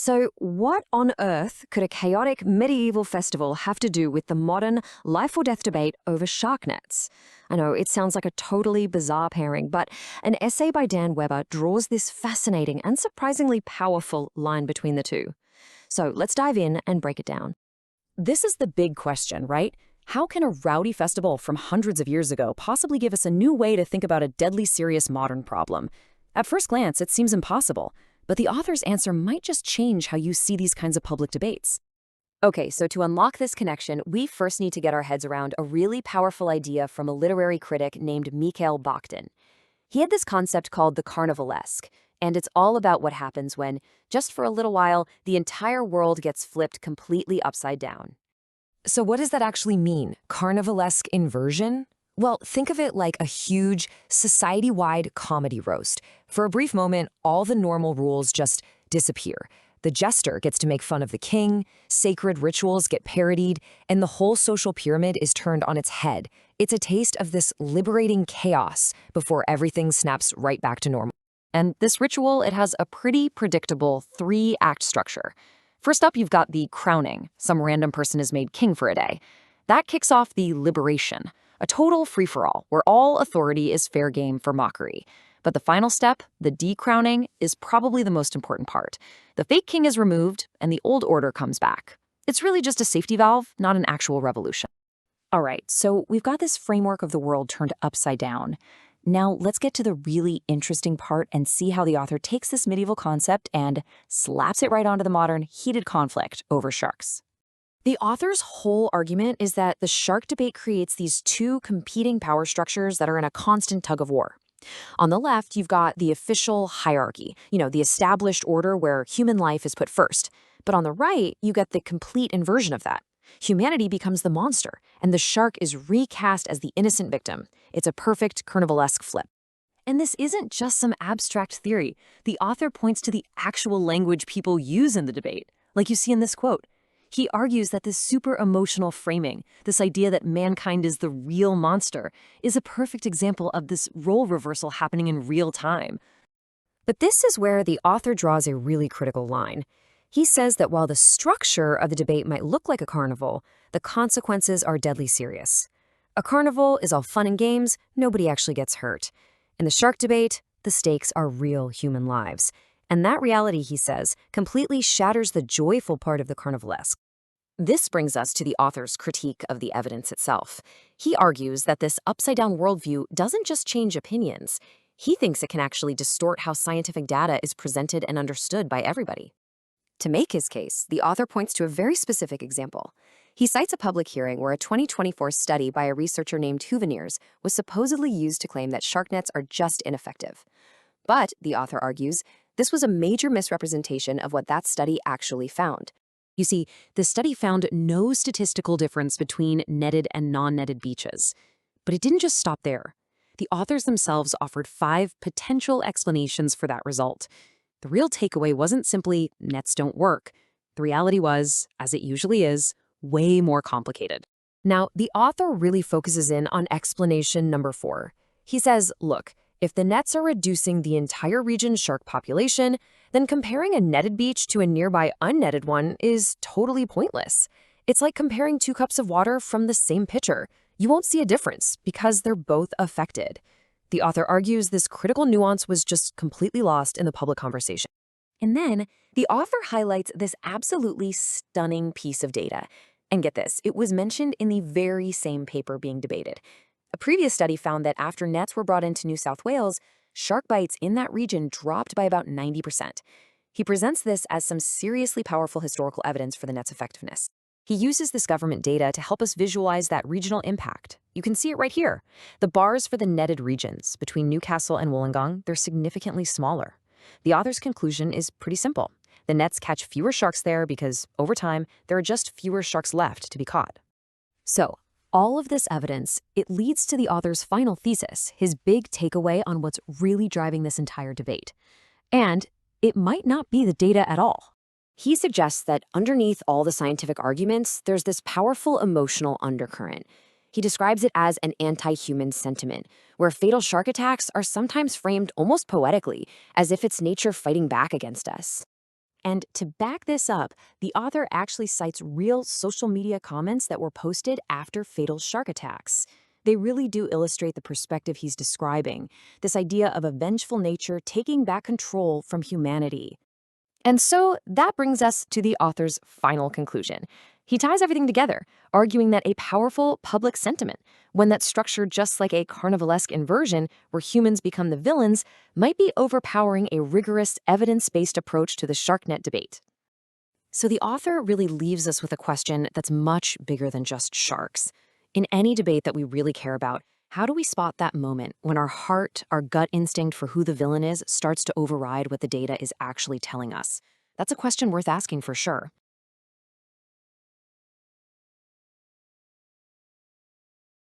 So, what on earth could a chaotic medieval festival have to do with the modern life or death debate over shark nets? I know it sounds like a totally bizarre pairing, but an essay by Dan Weber draws this fascinating and surprisingly powerful line between the two. So, let's dive in and break it down. This is the big question, right? How can a rowdy festival from hundreds of years ago possibly give us a new way to think about a deadly serious modern problem? At first glance, it seems impossible, but the author's answer might just change how you see these kinds of public debates. Okay, so to unlock this connection, we first need to get our heads around a really powerful idea from a literary critic named Mikhail Bakhtin. He had this concept called the Carnivalesque, and it's all about what happens when, just for a little while, the entire world gets flipped completely upside down. So what does that actually mean? Carnivalesque inversion? Well, think of it like a huge, society-wide comedy roast. For a brief moment, all the normal rules just disappear. The jester gets to make fun of the king, sacred rituals get parodied, and the whole social pyramid is turned on its head. It's a taste of this liberating chaos before everything snaps right back to normal. And this ritual, it has a pretty predictable 3-act structure. First up, you've got the crowning. Some random person is made king for a day. That kicks off the liberation, a total free-for-all, where all authority is fair game for mockery. But the final step, the decrowning, is probably the most important part. The fake king is removed, and the old order comes back. It's really just a safety valve, not an actual revolution. All right, so we've got this framework of the world turned upside down. Now let's get to the really interesting part and see how the author takes this medieval concept and slaps it right onto the modern heated conflict over sharks. The author's whole argument is that the shark debate creates these two competing power structures that are in a constant tug of war. On the left, you've got the official hierarchy, the established order where human life is put first. But on the right, you get the complete inversion of that. Humanity becomes the monster, and the shark is recast as the innocent victim. It's a perfect Carnivalesque flip. And this isn't just some abstract theory. The author points to the actual language people use in the debate, like you see in this quote. He argues that this super emotional framing, this idea that mankind is the real monster, is a perfect example of this role reversal happening in real time. But this is where the author draws a really critical line. He says that while the structure of the debate might look like a carnival, the consequences are deadly serious. A carnival is all fun and games, nobody actually gets hurt. In the shark debate, the stakes are real human lives. And that reality, he says, completely shatters the joyful part of the Carnivalesque. This brings us to the author's critique of the evidence itself. He argues that this upside-down worldview doesn't just change opinions. He thinks it can actually distort how scientific data is presented and understood by everybody. To make his case, the author points to a very specific example. He cites a public hearing where a 2024 study by a researcher named Huveniers was supposedly used to claim that shark nets are just ineffective. But, the author argues, this was a major misrepresentation of what that study actually found. You see, the study found no statistical difference between netted and non-netted beaches. But it didn't just stop there. The authors themselves offered 5 potential explanations for that result. The real takeaway wasn't simply nets don't work. The reality was, as it usually is, way more complicated. Now, the author really focuses in on explanation number 4. He says, look, if the nets are reducing the entire region's shark population, then comparing a netted beach to a nearby unnetted one is totally pointless. It's like comparing 2 cups of water from the same pitcher. You won't see a difference because they're both affected. The author argues this critical nuance was just completely lost in the public conversation. And then, the author highlights this absolutely stunning piece of data. And get this, it was mentioned in the very same paper being debated. A previous study found that after nets were brought into New South Wales, shark bites in that region dropped by about 90%. He presents this as some seriously powerful historical evidence for the net's effectiveness. He uses this government data to help us visualize that regional impact. You can see it right here. The bars for the netted regions between Newcastle and Wollongong, they're significantly smaller. The author's conclusion is pretty simple. The nets catch fewer sharks there because, over time, there are just fewer sharks left to be caught. So, all of this evidence, it leads to the author's final thesis, his big takeaway on what's really driving this entire debate. And it might not be the data at all. He suggests that underneath all the scientific arguments, there's this powerful emotional undercurrent. He describes it as an anti-human sentiment, where fatal shark attacks are sometimes framed almost poetically, as if it's nature fighting back against us. And to back this up, the author actually cites real social media comments that were posted after fatal shark attacks. They really do illustrate the perspective he's describing, this idea of a vengeful nature taking back control from humanity. And so that brings us to the author's final conclusion. He ties everything together, arguing that a powerful public sentiment, one that's structured just like a carnivalesque inversion where humans become the villains, might be overpowering a rigorous, evidence-based approach to the SharkNet debate. So the author really leaves us with a question that's much bigger than just sharks. In any debate that we really care about, how do we spot that moment when our heart, our gut instinct for who the villain is, starts to override what the data is actually telling us? That's a question worth asking for sure.